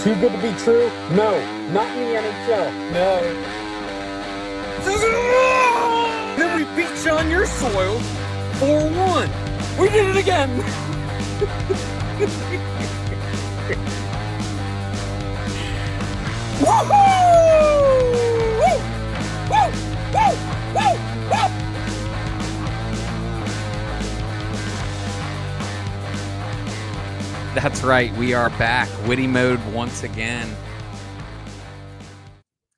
Too good to be true? No, not in the NHL. No. Then we beat you on your soil 4-1. We did it again. That's right. We are back. Witty mode once again.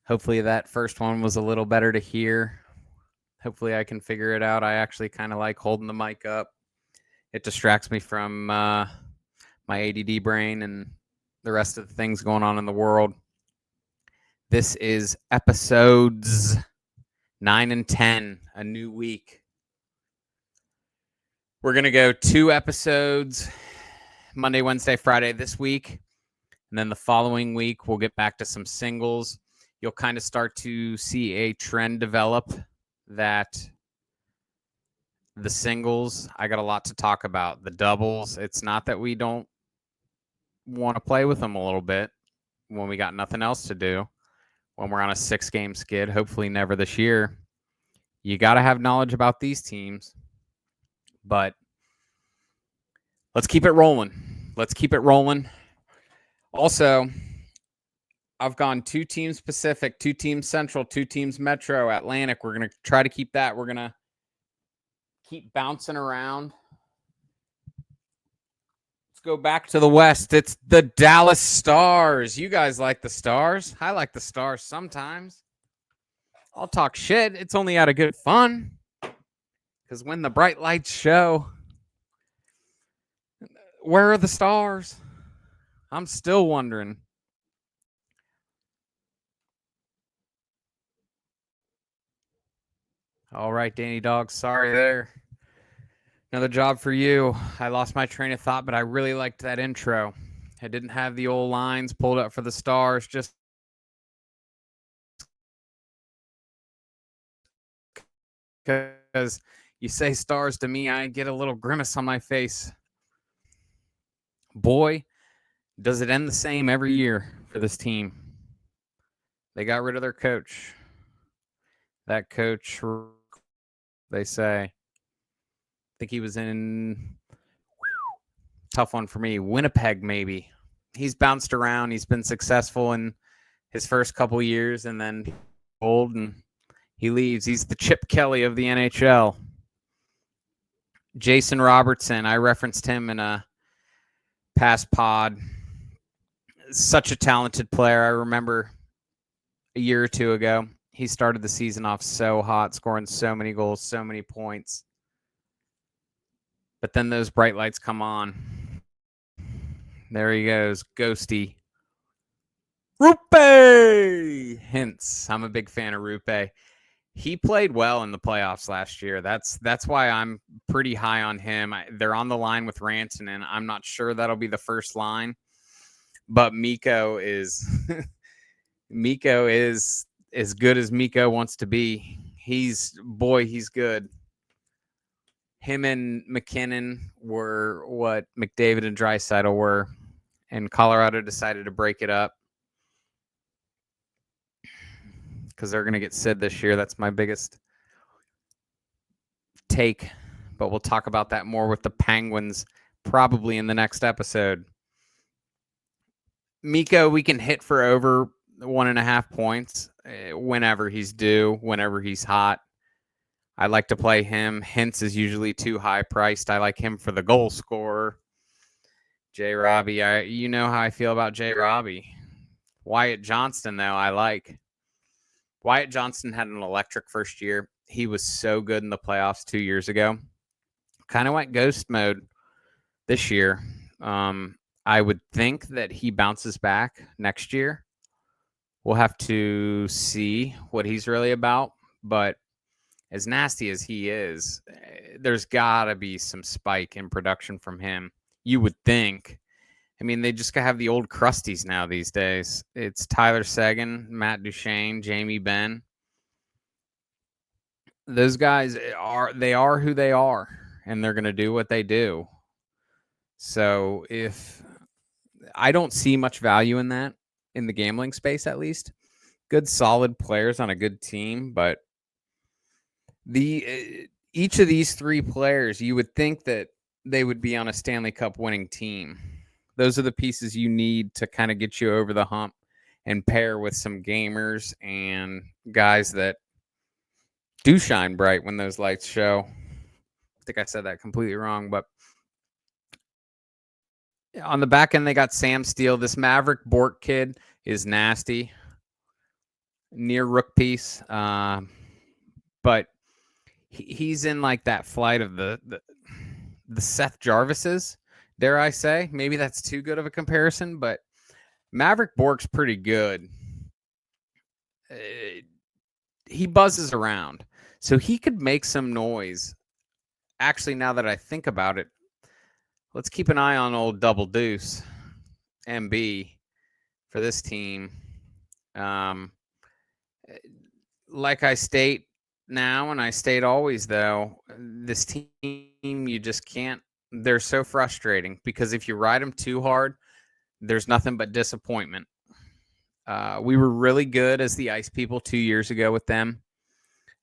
Hopefully that first one was a little better to hear. Hopefully I can figure it out. I actually kind of like holding the mic up. It distracts me from my ADD brain and the rest of the things going on in the world. This is episodes 9 and 10, a new week. We're going to go 2 episodes, Monday, Wednesday, Friday this week. And then the following week, we'll get back to some singles. You'll kind of start to see a trend develop that the singles, I got a lot to talk about. The doubles, it's not that we don't want to play with them a little bit when we got nothing else to do. When we're on a 6-game skid, hopefully never this year. You got to have knowledge about these teams. But let's keep it rolling. Also, I've gone 2 teams Pacific, 2 teams Central, 2 teams Metro, Atlantic. We're going to try to keep that. We're going to keep bouncing around. Let's go back to the West. It's the Dallas Stars. You guys like the Stars? I like the Stars sometimes. I'll talk shit. It's only out of good fun. Because when the bright lights show, where are the Stars? I'm still wondering. All right, Danny Dog. Sorry there. Another job for you. I lost my train of thought, but I really liked that intro. I didn't have the old lines pulled up for the Stars, just because you say Stars to me, I get a little grimace on my face. Boy, does it end the same every year for this team. They got rid of their coach. That coach, they say, I think he was in, tough one for me, Winnipeg maybe. He's bounced around. He's been successful in his first couple years, and then old and he leaves. He's the Chip Kelly of the NHL. Jason Robertson, I referenced him in a past pod. Such a talented player. I remember a year or 2 ago, he started the season off so hot, scoring so many goals, so many points. But then those bright lights come on. There he goes, Ghosty. Rupe! Hints. I'm a big fan of Rupe. He played well in the playoffs last year. That's why I'm pretty high on him. They're on the line with Rantanen. I'm not sure that'll be the first line, but Mikko is Mikko is as good as Mikko wants to be. He's good. Him and McKinnon were what McDavid and Draisaitl were, and Colorado decided to break it up because they're going to get Sid this year. That's my biggest take, but we'll talk about that more with the Penguins probably in the next episode. Mikko, we can hit for over 1.5 points whenever he's due, whenever he's hot. I like to play him. Hintz is usually too high priced. I like him for the goal scorer. J. Robbie, you know how I feel about J. Robbie. Wyatt Johnston, though, I like. Wyatt Johnston had an electric first year. He was so good in the playoffs 2 years ago. Kind of went ghost mode this year. I would think that he bounces back next year. We'll have to see what he's really about. But as nasty as he is, there's got to be some spike in production from him. You would think. I mean, they just have the old crusties now these days. It's Tyler Seguin, Matt Duchene, Jamie Benn. Those guys are who they are, and they're going to do what they do. So if I don't see much value in that in the gambling space, at least. Good, solid players on a good team, but each of these three players, you would think that they would be on a Stanley Cup winning team. Those are the pieces you need to kind of get you over the hump and pair with some gamers and guys that do shine bright when those lights show. I think I said that completely wrong, but on the back end, they got Sam Steele. This Maverick Bork kid is nasty, near rook piece, but he's in like that flight of the Seth Jarvises, dare I say. Maybe that's too good of a comparison, but Maverick Bork's pretty good. He buzzes around, so he could make some noise. Actually, now that I think about it, let's keep an eye on old Double Deuce, MB, for this team. Like I state now, and I state always, though, this team, you just can't. They're so frustrating because if you ride them too hard, there's nothing but disappointment. We were really good as the Ice People 2 years ago with them.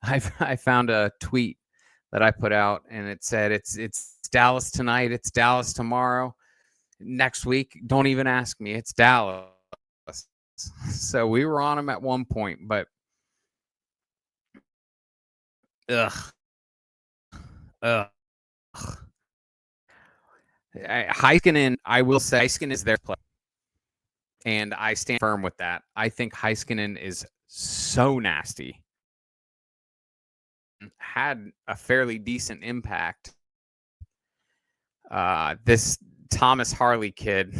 I found a tweet that I put out, and it said, it's Dallas tonight, it's Dallas tomorrow, next week, don't even ask me, it's Dallas. So we were on them at one point, but Heiskanen, I will say, Heiskanen is their play, and I stand firm with that. I think Heiskanen is so nasty. Had a fairly decent impact. This Thomas Harley kid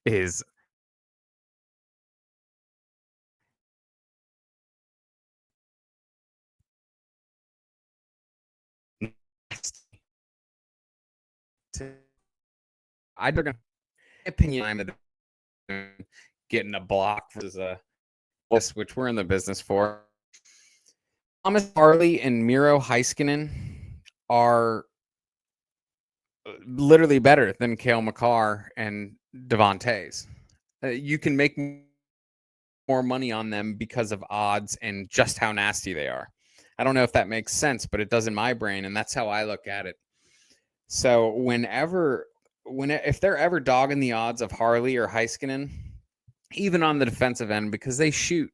is nasty. I don't know. Opinion, I'm getting a block versus a list, which we're in the business for. Thomas Harley and Miro Heiskanen are literally better than Cale Makar and Devontae's. You can make more money on them because of odds and just how nasty they are. I don't know if that makes sense, but it does in my brain, and that's how I look at it. So if they're ever dogging the odds of Harley or Heiskanen, even on the defensive end, because they shoot,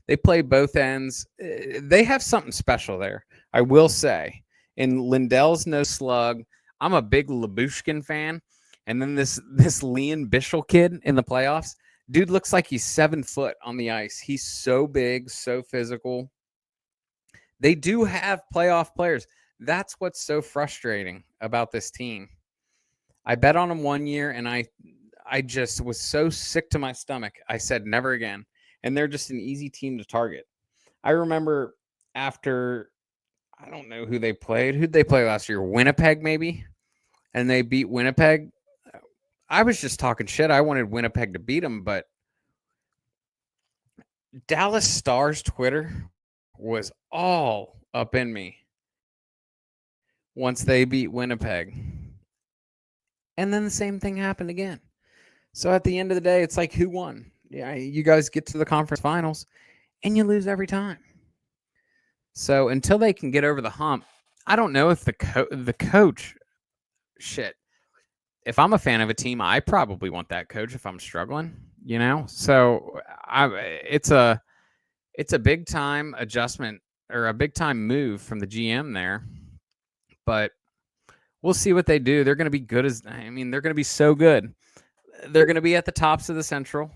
they play both ends. They have something special there, I will say. And Lindell's no slug. I'm a big Labushkin fan. And then this Leon Bischel kid in the playoffs, dude looks like he's 7 foot on the ice. He's so big, so physical. They do have playoff players. That's what's so frustrating about this team. I bet on them 1 year, and I just was so sick to my stomach. I said never again. And they're just an easy team to target. I remember after, I don't know who they played. Who'd they play last year? Winnipeg, maybe? And they beat Winnipeg. I was just talking shit. I wanted Winnipeg to beat them, but Dallas Stars Twitter was all up in me once they beat Winnipeg. And then the same thing happened again. So at the end of the day, it's like, who won? Yeah, you guys get to the conference finals, and you lose every time. So until they can get over the hump, I don't know if the coach, shit. If I'm a fan of a team, I probably want that coach if I'm struggling, you know? So it's a big time adjustment or a big time move from the GM there. But we'll see what they do. They're going to be good they're going to be so good. They're going to be at the tops of the Central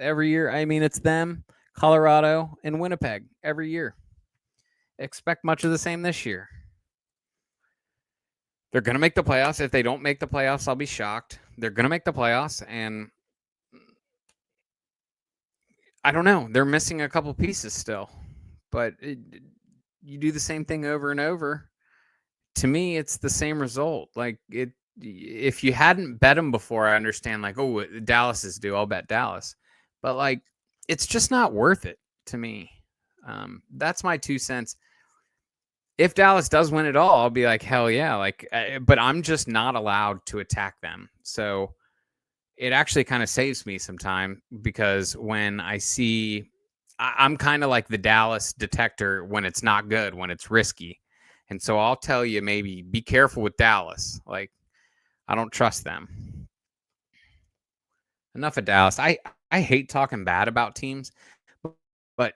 every year. I mean, it's them, Colorado, and Winnipeg every year. Expect much of the same this year. They're going to make the playoffs. If they don't make the playoffs, I'll be shocked. They're going to make the playoffs, and I don't know. They're missing a couple pieces still. But you do the same thing over and over. To me, it's the same result. Like, if you hadn't bet them before, I understand, like, oh, Dallas is due, I'll bet Dallas. But, like, it's just not worth it to me. That's my 2 cents. If Dallas does win it all, I'll be like, hell yeah. Like, but I'm just not allowed to attack them. So it actually kind of saves me some time, because when I see, I'm kind of like the Dallas detector when it's not good, when it's risky. And so I'll tell you, maybe be careful with Dallas. Like, I don't trust them. Enough of Dallas. I hate talking bad about teams, but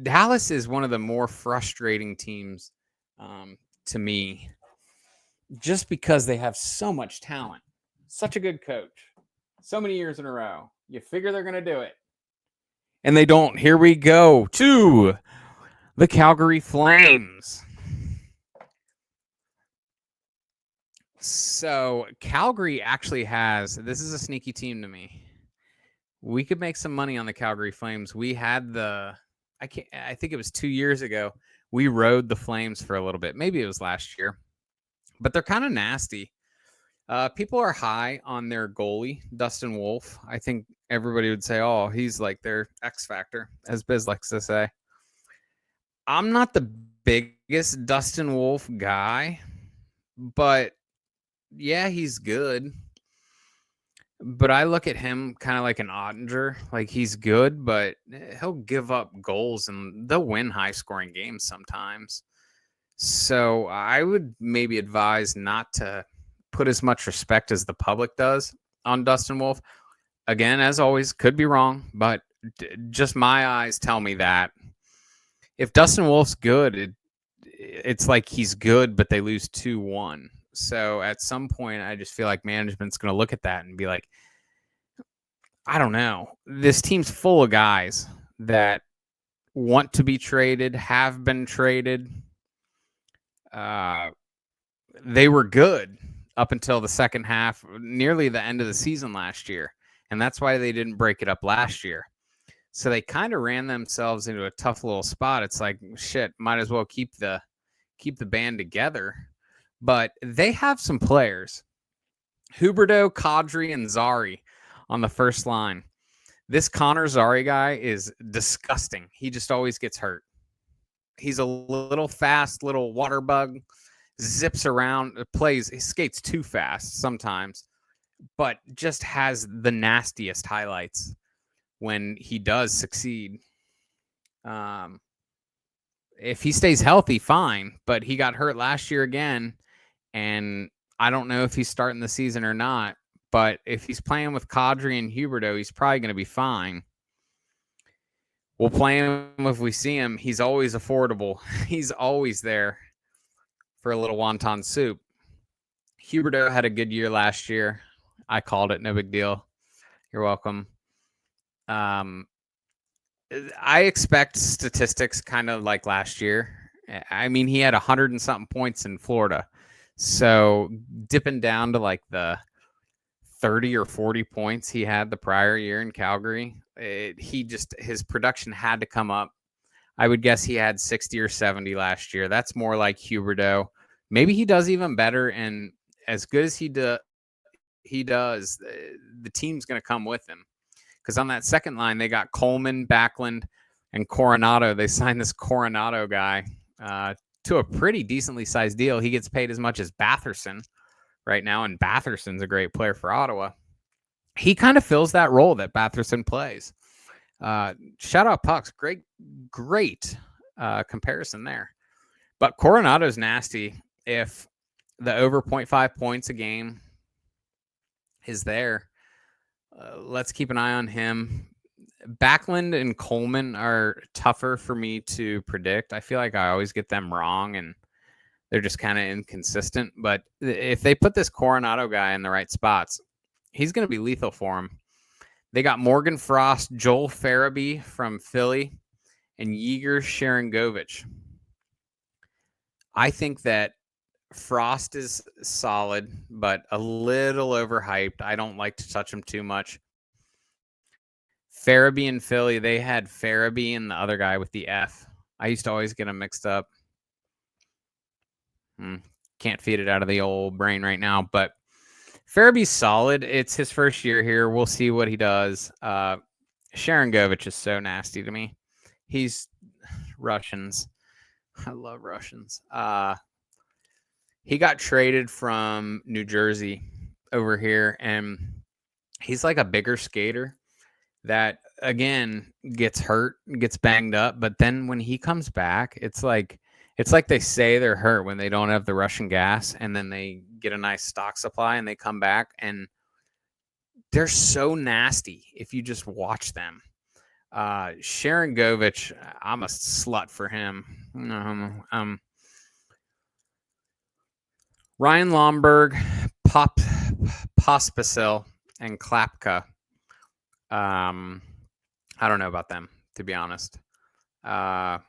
Dallas is one of the more frustrating teams to me, just because they have so much talent, such a good coach, so many years in a row. You figure they're going to do it, and they don't. Here we go to the Calgary Flames. So Calgary actually has, this is a sneaky team to me. We could make some money on the Calgary Flames. We had I think it was 2 years ago. We rode the Flames for a little bit. Maybe it was last year, but they're kind of nasty. People are high on their goalie, Dustin Wolf. I think everybody would say, oh, he's like their X factor, as Biz likes to say. I'm not the biggest Dustin Wolf guy, but yeah, he's good. But I look at him kind of like an Ottinger. Like, he's good, but he'll give up goals and they'll win high scoring games sometimes. So I would maybe advise not to put as much respect as the public does on Dustin Wolf. Again, as always, could be wrong, but just my eyes tell me that if Dustin Wolf's good, it's like he's good, but they lose 2-1. So at some point, I just feel like management's going to look at that and be like, I don't know. This team's full of guys that want to be traded, have been traded. They were good up until the second half, nearly the end of the season last year. And that's why they didn't break it up last year. So they kind of ran themselves into a tough little spot. It's like, shit, might as well keep the band together. But they have some players. Huberdeau, Kadri, and Zari on the first line. This Connor Zari guy is disgusting. He just always gets hurt. He's a little fast, little water bug, zips around, he skates too fast sometimes, but just has the nastiest highlights when he does succeed. If he stays healthy, fine, but he got hurt last year again, and I don't know if he's starting the season or not, but if he's playing with Kadri and Huberdeau, he's probably going to be fine. We'll play him if we see him. He's always affordable. He's always there for a little wonton soup. Huberdeau had a good year last year. I called it. No big deal. You're welcome. I expect statistics kind of like last year. I mean, he had 100 and something points in Florida. So dipping down to like the 30 or 40 points he had the prior year in Calgary, his production had to come up. I would guess he had 60 or 70 last year. That's more like Huberdeau. Maybe he does even better, and as good as he does, the team's going to come with him. Because on that second line, they got Coleman, Backlund, and Coronado. They signed this Coronado guy to a pretty decently sized deal. He gets paid as much as Batherson right now, and Batherson's a great player for Ottawa. He kind of fills that role that Batherson plays. Shout out Pucks. Great comparison there. But Coronado's nasty. If the over 0.5 points a game is there, let's keep an eye on him. Backlund and Coleman are tougher for me to predict. I feel like I always get them wrong, and they're just kind of inconsistent. But if they put this Coronado guy in the right spots, he's going to be lethal for him. They got Morgan Frost, Joel Farabee from Philly, and Yegor Sharangovich. I think that Frost is solid, but a little overhyped. I don't like to touch him too much. Farabee in Philly, they had Farabee and the other guy with the F. I used to always get them mixed up. Can't feed it out of the old brain right now, but Farabee's solid. It's his first year here. We'll see what he does. Sharangovich is so nasty to me. He's Russians. I love Russians. He got traded from New Jersey over here, and he's like a bigger skater that, again, gets hurt, gets banged up, but then when he comes back, it's like they say they're hurt when they don't have the Russian gas, and then they get a nice stock supply and they come back, and they're so nasty if you just watch them. Sharon Govich, I'm a slut for him. Ryan Lomberg, Pospisil, and Klapka. I don't know about them, to be honest. Got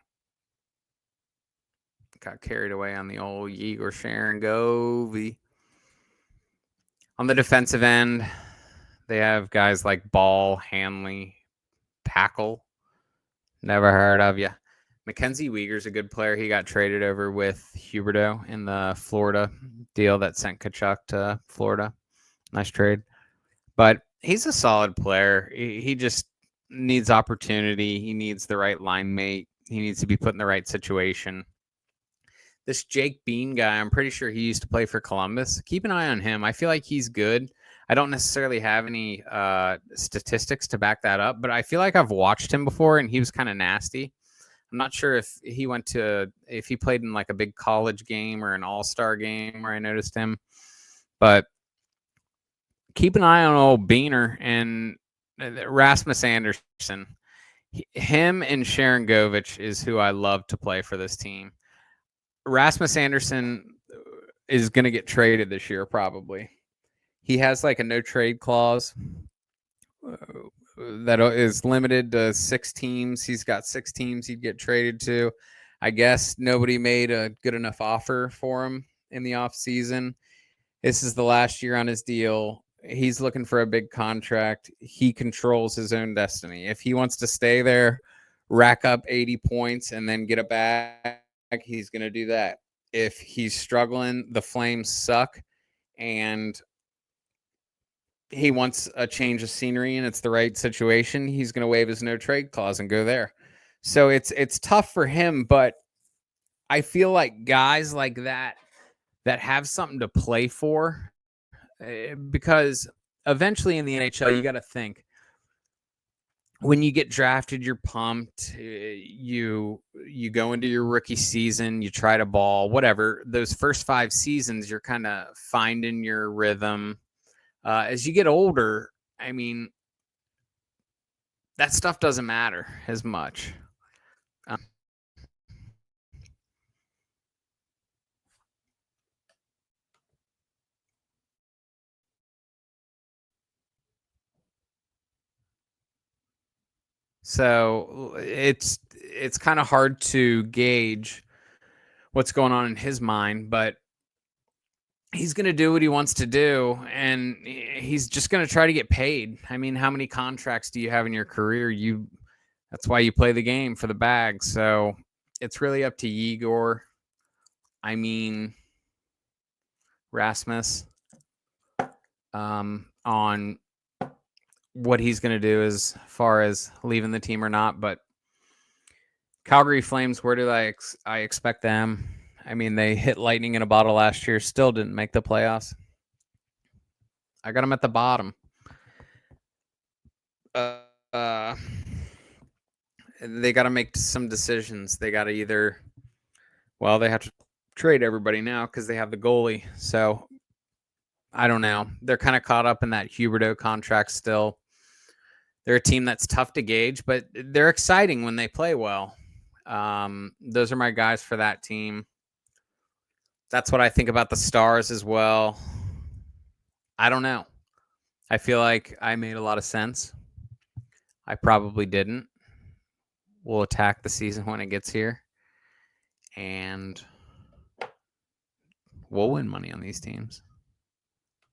carried away on the old Igor Sharangovy. On the defensive end, they have guys like Ball, Hanley, Packle. Never heard of you. Mackenzie Weegar's a good player. He got traded over with Huberdeau in the Florida deal that sent Kachuk to Florida. Nice trade. But he's a solid player. He just needs opportunity. He needs the right line mate. He needs to be put in the right situation. This Jake Bean guy, I'm pretty sure he used to play for Columbus. Keep an eye on him. I feel like he's good. I don't necessarily have any statistics to back that up, but I feel like I've watched him before, and he was kind of nasty. I'm not sure if he played in like a big college game or an all-star game where I noticed him, but keep an eye on old Beaner and Rasmus Anderson. Him and Sharon Govich is who I love to play for this team. Rasmus Anderson is going to get traded this year, probably. He has like a no trade clause that is limited to 6 teams. He's got 6 teams he'd get traded to. I guess nobody made a good enough offer for him in the offseason. This is the last year on his deal. He's looking for a big contract. He controls his own destiny. If he wants to stay there, rack up 80 points, and then get a bag, he's going to do that. If he's struggling, the Flames suck, and he wants a change of scenery and it's the right situation, he's going to waive his no trade clause and go there. So it's tough for him, but I feel like guys like that have something to play for, because eventually in the NHL, you got to think, when you get drafted, you're pumped. You go into your rookie season, you try to ball, whatever. Those first 5 seasons, you're kind of finding your rhythm. As you get older, I mean, that stuff doesn't matter as much. So it's kind of hard to gauge what's going on in his mind, but he's going to do what he wants to do, and he's just going to try to get paid. I mean, how many contracts do you have in your career? That's why you play the game, for the bag. So it's really up to Igor. I mean, Rasmus, on what he's going to do as far as leaving the team or not. But Calgary Flames, where do I expect them? I mean, they hit lightning in a bottle last year, still didn't make the playoffs. I got them at the bottom. They got to make some decisions. They got to they have to trade everybody now because they have the goalie. So I don't know. They're kind of caught up in that Huberdeau contract still. They're a team that's tough to gauge, but they're exciting when they play well. Those are my guys for that team. That's what I think about the Stars as well. I don't know. I feel like I made a lot of sense. I probably didn't. We'll attack the season when it gets here, and we'll win money on these teams.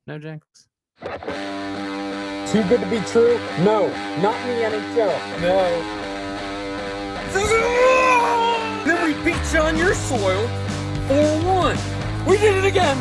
No, Jinx? Too good to be true? No, not in the NHL. No. Then we beat you on your soil 4-1. We did it again.